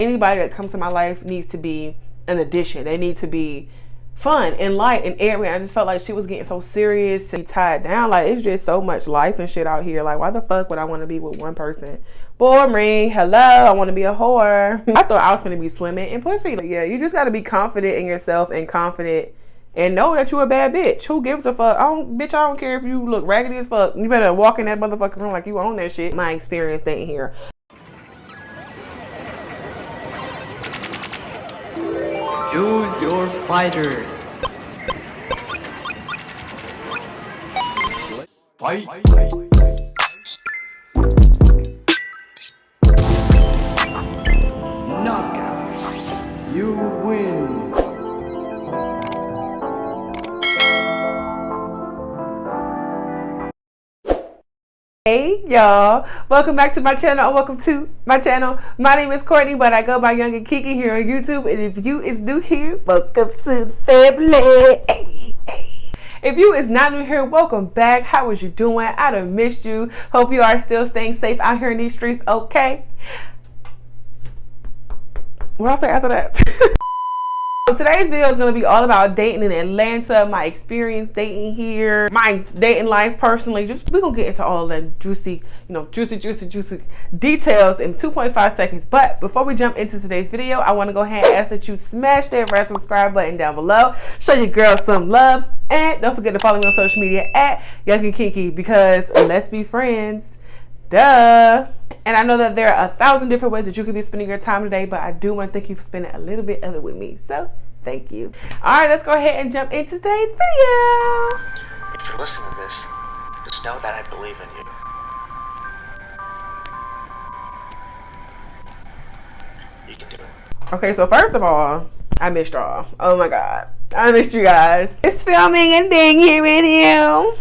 Anybody that comes to my life needs to be an addition. They need to be fun and light and airy. I just felt like she was getting so serious and tied down. Like, it's just so much life and shit out here. Like, why the fuck would I want to be with one person? Boring. Hello, I want to be a whore. I thought I was going to be swimming in pussy. But yeah, you just got to be confident in yourself and confident and know that you a bad bitch. Who gives a fuck? I don't care if you look raggedy as fuck. You better walk in that motherfucking room like you own that shit. My experience ain't here. Choose your fighter. Fight. Knockout. You win. Hey y'all, welcome back to my channel, or welcome to my channel. My name is Courtney, but I go by YoungandKinky here on YouTube. And if you is new here, welcome to the family. If you is not new here, welcome back. How was you doing? I done missed you. Hope you are still staying safe out here in these streets, okay? What I'll say after that? Today's video is going to be all about dating in Atlanta, my experience dating here, my dating life personally. We're going to get into all of the juicy details in 2.5 seconds. But before we jump into today's video, I want to go ahead and ask that you smash that red subscribe button down below. Show your girl some love. And don't forget to follow me on social media at YoungandKinky, because let's be friends. Duh. And I know that there are 1,000 different ways that you could be spending your time today, but I do want to thank you for spending a little bit of it with me. So, thank you. All right, let's go ahead and jump into today's video. If you're listening to this, just know that I believe in you. You can do it. Okay, so first of all, I missed y'all. Oh my God. I missed you guys. It's filming and being here with you.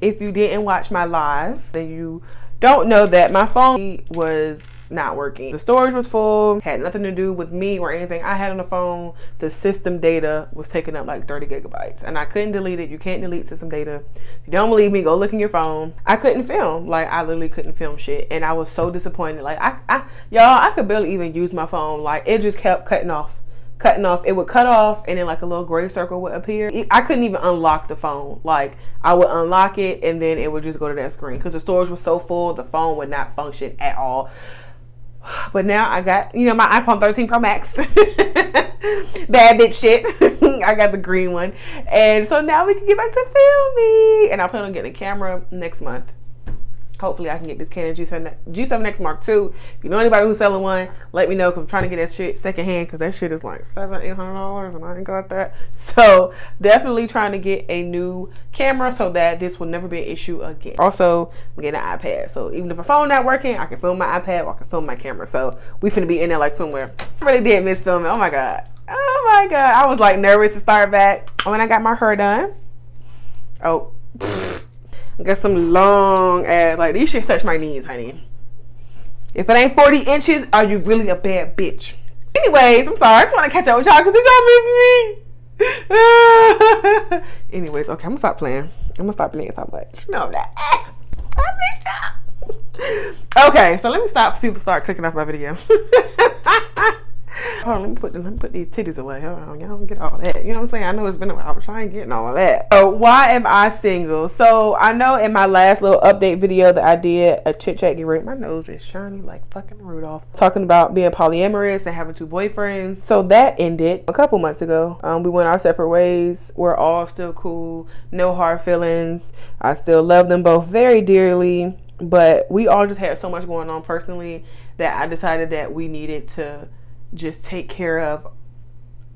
If you didn't watch my live, then you don't know that my phone was not working. The storage was full, had nothing to do with me or anything I had on the phone. The system data was taking up like 30 gigabytes and I couldn't delete it. You can't delete system data. If you don't believe me, go look in your phone. I couldn't film. Like, I literally couldn't film shit. And I was so disappointed. Like, I could barely even use my phone. Like, it just kept cutting off. It would cut off and then like a little gray circle would appear. I couldn't even unlock the phone. Like, I would unlock it and then it would just go to that screen because the storage was so full, the phone would not function at all. But now I got, my iPhone 13 Pro Max. Bad bitch shit. I got the green one. And so now we can get back to filming. And I plan on getting a camera next month. Hopefully I can get this Canon G7X Mark II. If you know anybody who's selling one, let me know, because I'm trying to get that shit secondhand, because that shit is like $700-800 and I ain't got that. So definitely trying to get a new camera so that this will never be an issue again. Also, I'm getting an iPad. So even if my phone not working, I can film my iPad or I can film my camera. So we finna be in there like swimwear. I really did miss filming. Oh my God. Oh my God. I was like nervous to start back. When I got my hair done. Oh. I got some long ass, like, these shit touch my knees, honey. If it ain't 40 inches, are you really a bad bitch? Anyways, I'm sorry. I just want to catch up with y'all because y'all miss me. Anyways, okay, I'm going to stop playing. I'm going to stop playing so much. No, that. I miss y'all. Okay, so let me stop before people start clicking off my video. Hold on, let me put these titties away. Hold on, y'all don't get all that. You know what I'm saying? I know it's been a while, but I ain't getting all of that. So why am I single? So I know in my last little update video that I did, a chit chat get ready. My nose is shiny like fucking Rudolph. Talking about being polyamorous and having 2 boyfriends. So that ended a couple months ago. We went our separate ways. We're all still cool. No hard feelings. I still love them both very dearly. But we all just had so much going on personally that I decided that we needed to just take care of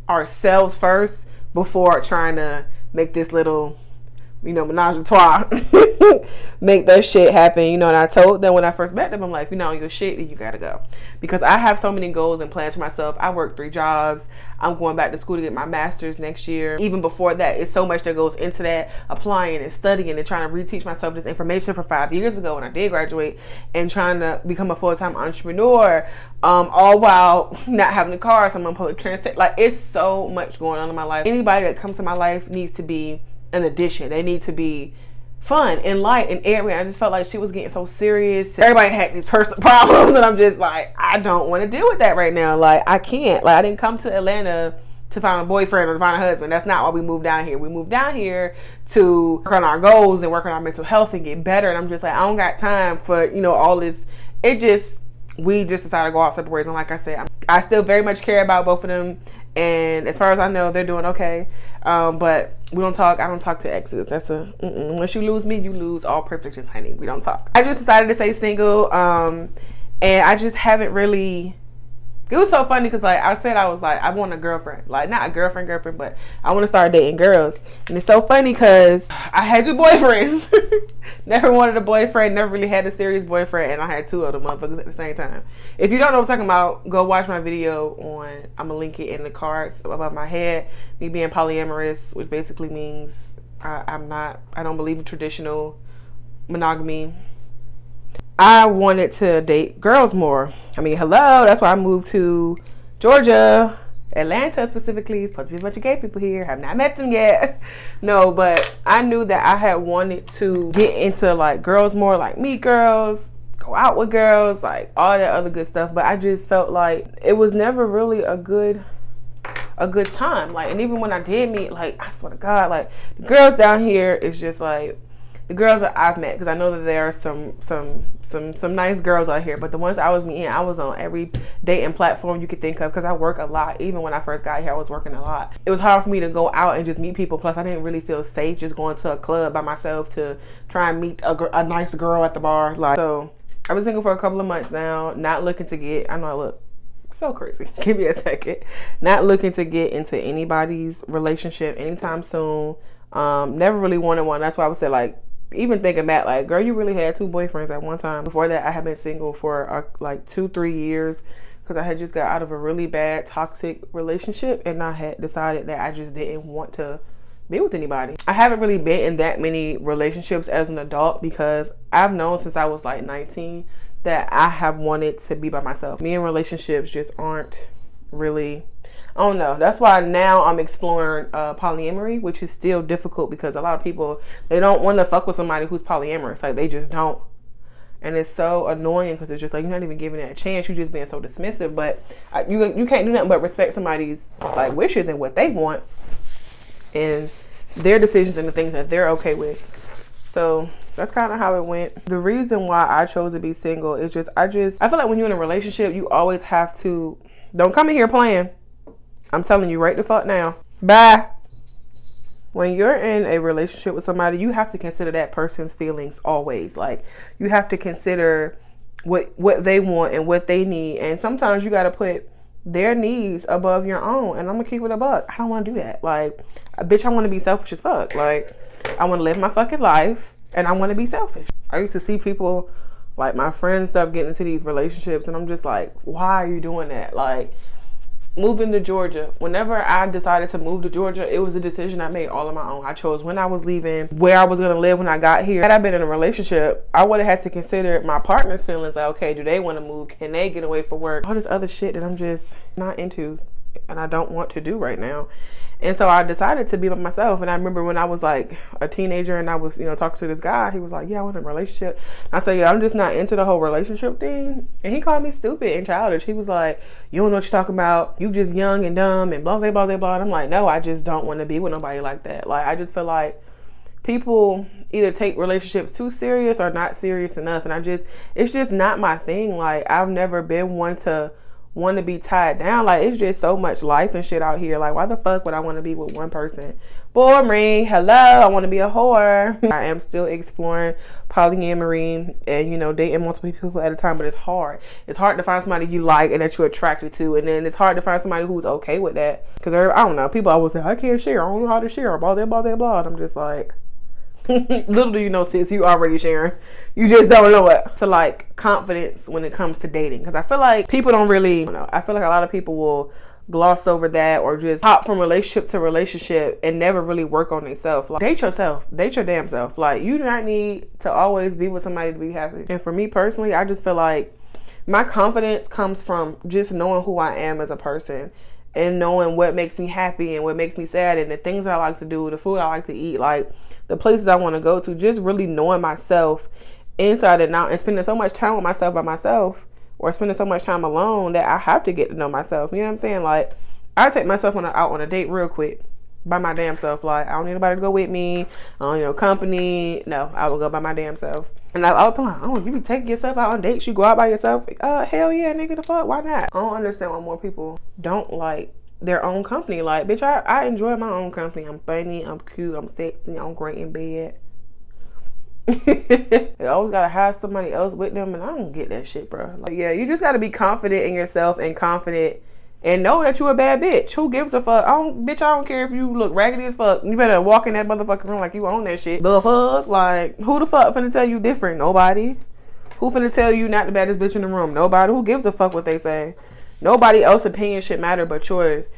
ourselves first before trying to make this little, menage a trois. Make that shit happen, and I told them when I first met them, I'm like, your shit, you gotta go. Because I have so many goals and plans for myself. I work 3 jobs. I'm going back to school to get my master's next year. Even before that, it's so much that goes into that, applying and studying and trying to reteach myself this information from 5 years ago when I did graduate, and trying to become a full-time entrepreneur, all while not having a car, so I'm on public transit. Like, it's so much going on in my life. Anybody that comes to my life needs to be an addition. They need to be fun and light and airy. I just felt like she was getting so serious. Everybody had these personal problems, and I'm just like, I don't want to deal with that right now. Like, I can't. Like, I didn't come to Atlanta to find a boyfriend or to find a husband. That's not why we moved down here. We moved down here to work on our goals and work on our mental health and get better. And I'm just like, I don't got time for, you know, all this. We just decided to go out separate ways. And like I said, I still very much care about both of them. And as far as I know, they're doing okay. But we don't talk. I don't talk to exes. That's once you lose me, you lose all privileges, honey. We don't talk. I just decided to stay single. And I just haven't really. It was so funny because, like, I said I was like, I want a girlfriend. Like, not a girlfriend, but I want to start dating girls. And it's so funny because I had 2 boyfriends. Never wanted a boyfriend. Never really had a serious boyfriend. And I had 2 of them motherfuckers at the same time. If you don't know what I'm talking about, go watch my video on, I'm going to link it in the cards above my head. Me being polyamorous, which basically means I don't believe in traditional monogamy. I wanted to date girls more. I mean, hello, that's why I moved to Georgia, Atlanta specifically. It's supposed to be a bunch of gay people here. Have not met them yet. No, but I knew that I had wanted to get into like girls more, like meet girls, go out with girls, like all that other good stuff. But I just felt like it was never really a good time. Like, and even when I did meet, like, I swear to God, like the girls down here is just like the girls that I've met, because I know that there are some nice girls out here, but the ones I was meeting, I was on every dating platform you could think of, because I work a lot. Even when I first got here, I was working a lot. It was hard for me to go out and just meet people. Plus, I didn't really feel safe just going to a club by myself to try and meet a nice girl at the bar. Like, so I've been single for a couple of months now, not looking to get, I know I look so crazy. Give me a second. Not looking to get into anybody's relationship anytime soon. Never really wanted one. That's why I would say, like, even thinking back, like, girl, you really had 2 boyfriends at one time. Before that, I had been single for like 2-3 years because I had just got out of a really bad toxic relationship, and I had decided that I just didn't want to be with anybody. I haven't really been in that many relationships as an adult because I've known since I was like 19 that I have wanted to be by myself. Me and relationships just aren't really, I don't know. That's why now I'm exploring polyamory, which is still difficult because a lot of people, they don't want to fuck with somebody who's polyamorous. Like, they just don't. And it's so annoying because it's just like, you're not even giving it a chance. You're just being so dismissive. But you can't do nothing but respect somebody's like wishes and what they want and their decisions and the things that they're okay with. So that's kind of how it went. The reason why I chose to be single is just, I feel like when you're in a relationship, you always have to, don't come in here playing. I'm telling you right the fuck now. Bye. When you're in a relationship with somebody, you have to consider that person's feelings always. Like, you have to consider what they want and what they need. And sometimes you got to put their needs above your own. And I'm going to keep it a buck. I don't want to do that. Like, bitch, I want to be selfish as fuck. Like, I want to live my fucking life and I want to be selfish. I used to see people, like my friends stuff, getting into these relationships. And I'm just like, why are you doing that? Like, moving to Georgia. Whenever I decided to move to Georgia, it was a decision I made all on my own. I chose when I was leaving, where I was going to live when I got here. Had I been in a relationship, I would have had to consider my partner's feelings. Like, okay, do they want to move? Can they get away from work? All this other shit that I'm just not into and I don't want to do right now. And so I decided to be by myself. And I remember when I was like a teenager and I was, talking to this guy, he was like, yeah, I want a relationship. I said, yeah, I'm just not into the whole relationship thing. And he called me stupid and childish. He was like, you don't know what you're talking about. You just young and dumb and blah, blah, blah, blah. And I'm like, no, I just don't want to be with nobody like that. Like, I just feel like people either take relationships too serious or not serious enough. And it's just not my thing. Like, I've never been one to want to be tied down. Like, it's just so much life and shit out here. Like, why the fuck would I want to be with one person? Boring. Hello, I want to be a whore. I am still exploring polyamory and dating multiple people at a time, but it's hard. It's hard to find somebody you like and that you're attracted to, and then it's hard to find somebody who's okay with that. Because I don't know, people always say, I can't share, I don't know how to share, blah blah blah blah. And I'm just like, little do you know, sis, you already sharing. You just don't know it. So, like, confidence when it comes to dating. Because I feel like people don't really, I feel like a lot of people will gloss over that or just hop from relationship to relationship and never really work on themselves. Like, date yourself. Date your damn self. Like, you do not need to always be with somebody to be happy. And for me personally, I just feel like my confidence comes from just knowing who I am as a person and knowing what makes me happy and what makes me sad, and the things I like to do, the food I like to eat, like the places I want to go to, just really knowing myself inside and out, and spending so much time with myself by myself, or spending so much time alone, that I have to get to know myself. You know what I'm saying? Like, I take myself out on a date real quick by my damn self. Like, I don't need nobody to go with me. I don't need no company. No, I will go by my damn self. And I was like, oh, you be taking yourself out on dates? You go out by yourself? Hell yeah, nigga, the fuck? Why not? I don't understand why more people don't like their own company. Like, bitch, I enjoy my own company. I'm funny, I'm cute, I'm sexy, I'm great in bed. They always gotta have somebody else with them, and I don't get that shit, bro. Like, yeah, you just gotta be confident in yourself and confident and know that you a bad bitch. Who gives a fuck? I don't care if you look raggedy as fuck. You better walk in that motherfucking room like you own that shit. The fuck? Like, who the fuck finna tell you different? Nobody. Who finna tell you not the baddest bitch in the room? Nobody. Who gives a fuck what they say? Nobody else's opinion should matter but yours.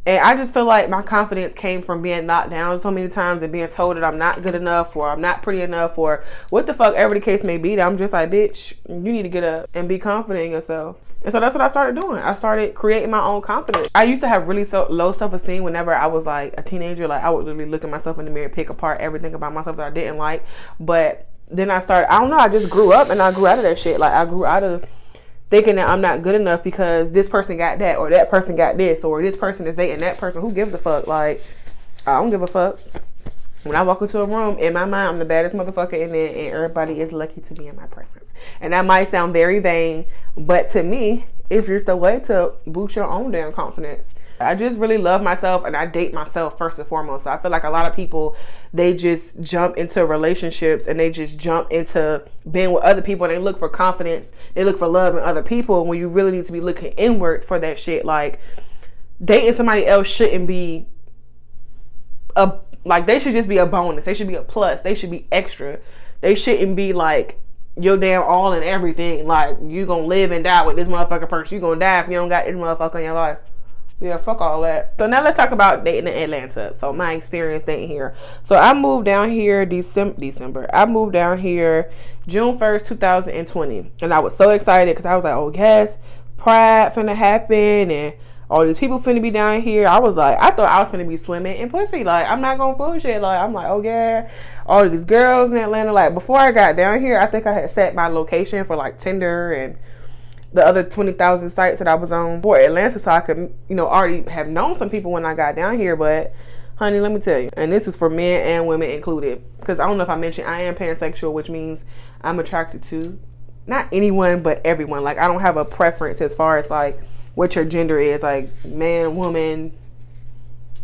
And I just feel like my confidence came from being knocked down so many times and being told that I'm not good enough, or I'm not pretty enough, or what the fuck ever the case may be. That I'm just like, bitch, you need to get up and be confident in yourself. And so that's what I started doing. I started creating my own confidence. I used to have really low self-esteem whenever I was like a teenager. Like, I would literally look at myself in the mirror, pick apart everything about myself that I didn't like. But then I started, I don't know, I just grew up and I grew out of that shit. Like, I grew out of thinking that I'm not good enough because this person got that, or that person got this, or this person is dating that person. Who gives a fuck? Like, I don't give a fuck. When I walk into a room, in my mind, I'm the baddest motherfucker in there, and everybody is lucky to be in my presence. And that might sound very vain, but to me, it's just a way to boost your own damn confidence. I just really love myself, and I date myself first and foremost. So I feel like a lot of people, they just jump into relationships and they just jump into being with other people, and they look for confidence, they look for love in other people, when you really need to be looking inwards for that shit. Like, dating somebody else shouldn't be they should just be a bonus. They should be a plus. They should be extra. They shouldn't be like your damn all and everything. Like, you gonna live and die with this motherfucking person. You gonna die if you don't got this motherfucker in your life. Yeah, fuck all that. So now let's talk about dating in Atlanta. So my experience dating here. So I moved down here December. I moved down here June 1st, 2020. And I was so excited because I was like, oh yes, Pride finna happen and all these people finna be down here. I was like, I thought I was finna be swimming in pussy. Like, I'm not gonna bullshit. Like, I'm like, oh yeah, all these girls in Atlanta. Like, before I got down here, I think I had set my location for like Tinder and the other 20,000 sites that I was on for Atlanta, so I could, already have known some people when I got down here. But honey, let me tell you, and this is for men and women included, because I don't know if I mentioned I am pansexual, which means I'm attracted to not anyone but everyone. Like, I don't have a preference as far as like what your gender is, like man, woman,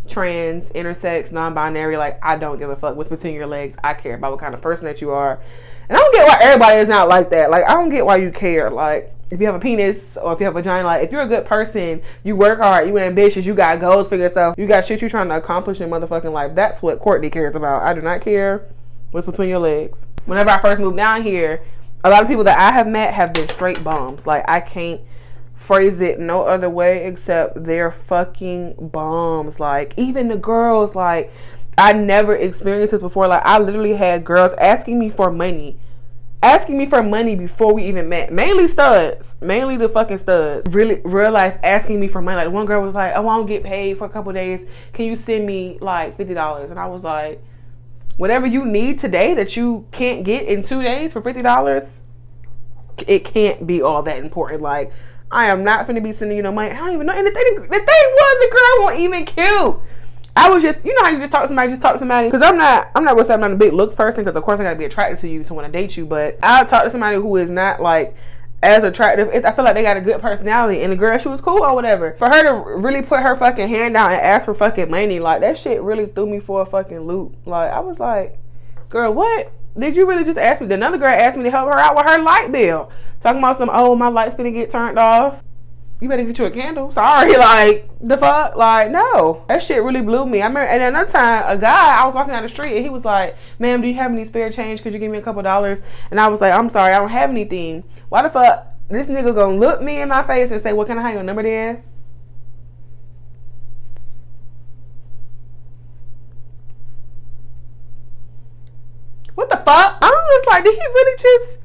trans, intersex, non-binary. Like, I don't give a fuck what's between your legs. I care about what kind of person that you are. And I don't get why everybody is not like that. Like, I don't get why you care. Like, if you have a penis or if you have a vagina, like, if you're a good person, you work hard, you ambitious, you got goals for yourself, you got shit you're trying to accomplish in motherfucking life. That's what Courtney cares about. I do not care what's between your legs. Whenever I first moved down here, a lot of people that I have met have been straight bums. Like, I can't phrase it no other way except they're fucking bums. Like, even the girls, like, I never experienced this before. Like, I literally had girls asking me for money before we even met. Mainly the fucking studs. Really, real life asking me for money. Like, one girl was like, oh, I don't get paid for a couple days. Can you send me like $50? And I was like, whatever you need today that you can't get in 2 days for $50, it can't be all that important. Like, I am not finna be sending you no money. I don't even know. And the thing was, the girl wasn't even cute. I was just, you know how you just talk to somebody? Because I'm not gonna say I'm not a big looks person, because of course I gotta be attracted to you to want to date you, but I'll talk to somebody who is not like as attractive. I feel like they got a good personality, and the girl, she was cool or whatever. For her to really put her fucking hand out and ask for fucking money, like, that shit really threw me for a fucking loop. Like, I was like, girl, what? Did you really just ask me? Another girl asked me to help her out with her light bill. Talking about some, oh, my light's gonna get turned off. You better get you a candle. Sorry, like, the fuck? Like, no. That shit really blew me. I remember, and another time, a guy, I was walking down the street, and he was like, ma'am, do you have any spare change? Could you give me a couple dollars? And I was like, I'm sorry, I don't have anything. Why the fuck this nigga gonna look me in my face and say, well, can I have your number then? What the fuck? I was like, did he really just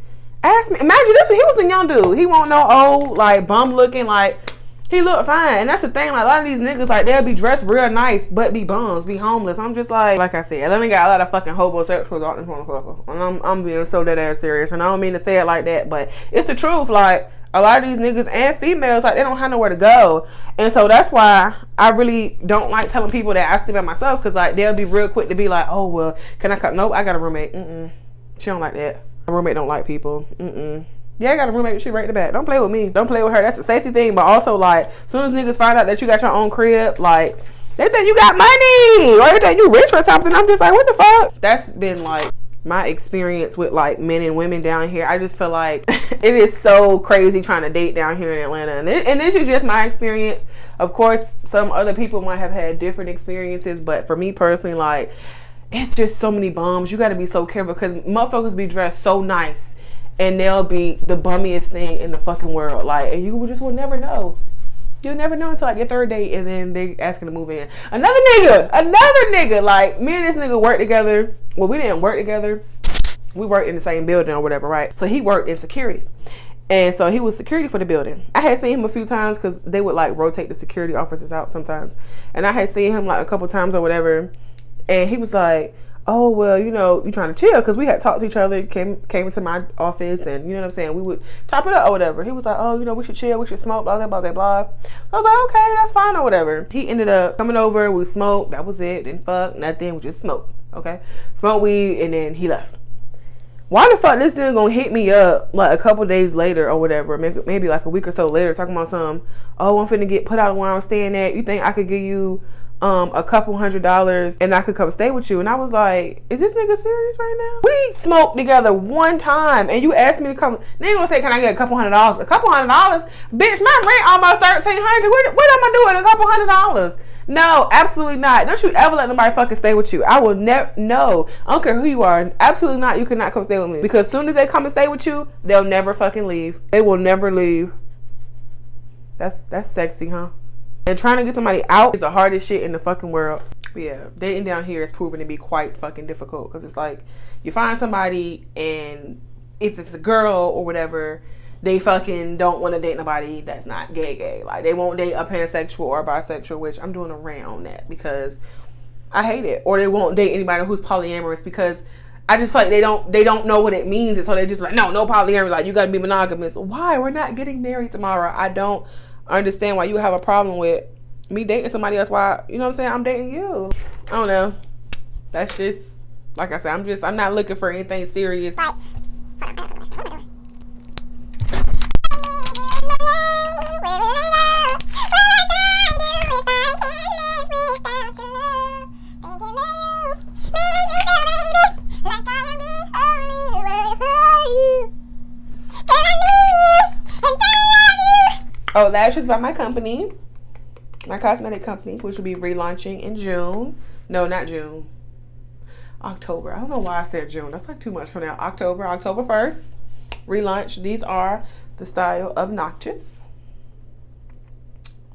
ask me? Imagine this, he was a young dude. He won't know old, like, bum looking, like, He looked fine, and that's the thing. Like, a lot of these niggas, like, they'll be dressed real nice, but be bums, be homeless. I'm just like I said, Atlanta got a lot of fucking homosexuals out this motherfucker, and I'm being so dead ass serious. And I don't mean to say it like that, but it's the truth. Like, a lot of these niggas and females, like, they don't have nowhere to go, and so that's why I really don't like telling people that I stay by myself, because like they'll be real quick to be like, oh well, can I come? Nope, I got a roommate. She don't like that. My roommate don't like people. Yeah, I got a roommate. She right in the back. Don't play with me. Don't play with her. That's a safety thing. But also, like, as soon as niggas find out that you got your own crib, like, they think you got money or they think you rich or something. I'm just like, what the fuck? That's been like my experience with like men and women down here. I just feel like it is so crazy trying to date down here in Atlanta, and this is just my experience. Of course, some other people might have had different experiences, but for me personally, like, it's just so many bums. You got to be so careful because motherfuckers be dressed so nice. And they'll be the bummiest thing in the fucking world. Like, and you just will never know. You'll never know until like your third date, and then they asking to move in. Another nigga. Like, me and this nigga worked together. Well, we didn't work together. We worked in the same building or whatever, right? So he worked in security. And so he was security for the building. I had seen him a few times because they would like rotate the security officers out sometimes. And I had seen him like a couple times or whatever. And he was like, oh, well, you know, you trying to chill, because we had talked to each other, came into my office, and you know what I'm saying, we would chop it up or whatever. He was like, oh, you know, we should chill, we should smoke, blah, blah, blah, blah, blah. I was like, okay, that's fine or whatever. He ended up coming over, we smoked, that was it, didn't fuck, nothing, we just smoked, okay? Smoked weed, and then he left. Why the fuck this nigga gonna hit me up like a couple days later or whatever, maybe like a week or so later, talking about something, oh, I'm finna get put out of where I'm staying at, you think I could give you a couple $100 and I could come stay with you? And I was like, is this nigga serious right now? We smoked together one time and you asked me to come. They ain't gonna say, can I get a couple $100? A couple $100? Bitch, my rent almost $1,300. What am I doing? A couple $100? No, absolutely not. Don't you ever let nobody fucking stay with you. I will never. No, I don't care who you are. Absolutely not. You cannot come stay with me, because as soon as they come and stay with you, they'll never fucking leave. They will never leave. That's sexy, huh? And trying to get somebody out is the hardest shit in the fucking world. But yeah, dating down here is proven to be quite fucking difficult, because it's like you find somebody, and if it's a girl or whatever, they fucking don't want to date nobody that's not gay. Like, they won't date a pansexual or a bisexual, which I'm doing a rant on that because I hate it. Or they won't date anybody who's polyamorous, because I just feel like they don't know what it means, and so they just like, no polyamory. Like, you gotta be monogamous. Why? We're not getting married tomorrow. I don't understand why you have a problem with me dating somebody else. Why, you know what I'm saying, I'm dating you. I don't know. That's just, like I said, I'm not looking for anything serious. Oh, lashes by my company, my cosmetic company, which will be relaunching in June. No, not June. October. I don't know why I said June. That's like too much for now. October 1st. Relaunch. These are the style obnoxious.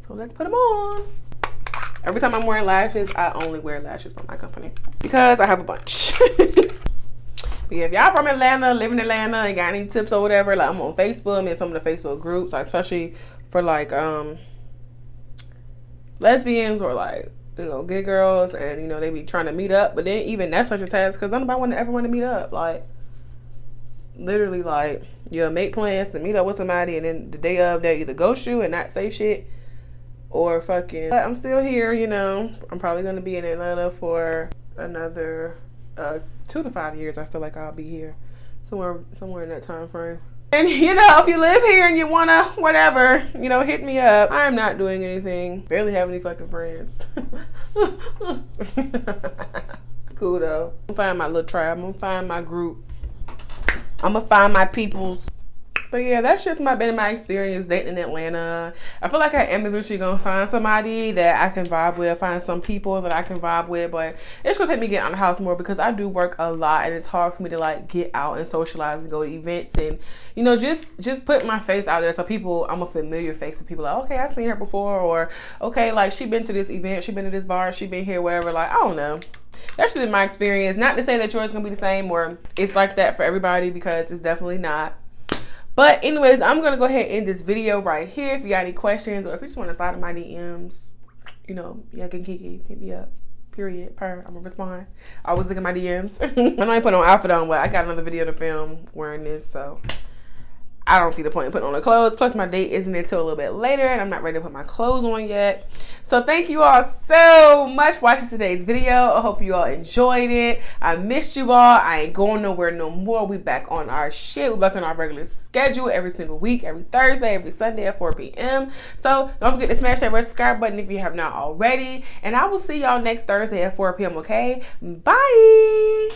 So let's put them on. Every time I'm wearing lashes, I only wear lashes from my company because I have a bunch. But yeah, if y'all from Atlanta, live in Atlanta, and got any tips or whatever, like, I'm on Facebook. I'm in some of the Facebook groups, like, especially for like lesbians or like, you know, gay girls, and you know, they be trying to meet up, but then even that's such a task because nobody ever want to meet up. Like, literally, like, you'll make plans to meet up with somebody, and then the day of, they either ghost you and not say shit, or fucking. But I'm still here, you know. I'm probably gonna be in Atlanta for another 2 to 5 years. I feel like I'll be here somewhere in that time frame. And you know, if you live here and you wanna whatever, you know, hit me up. I am not doing anything. Barely have any fucking friends. Cool though. I'm gonna find my little tribe. I'm gonna find my group. I'm gonna find my peoples. But yeah, that's just been my experience dating in Atlanta. I feel like I am eventually gonna find somebody that I can vibe with, find some people that I can vibe with, but it's gonna take me getting out of the house more because I do work a lot and it's hard for me to like get out and socialize and go to events and, you know, just put my face out there so people, I'm a familiar face to people, like, okay, I've seen her before, or okay, like, she been to this event, she been to this bar, she been here, whatever. Like, I don't know. That's just my experience. Not to say that yours is gonna be the same or it's like that for everybody, because it's definitely not. But anyways, I'm going to go ahead and end this video right here. If you got any questions or if you just want to slide in my DMs, you know, YoungandKinky, hit me up. Period. I'm going to respond. I always look at my DMs. I know I put on outfit on, but I got another video to film wearing this, so I don't see the point in putting on the clothes. Plus, my date isn't until a little bit later, and I'm not ready to put my clothes on yet. So, thank you all so much for watching today's video. I hope you all enjoyed it. I missed you all. I ain't going nowhere no more. We back on our shit. We back on our regular schedule every single week, every Thursday, every Sunday at 4 p.m. So, don't forget to smash that red subscribe button if you have not already. And I will see y'all next Thursday at 4 p.m., okay? Bye!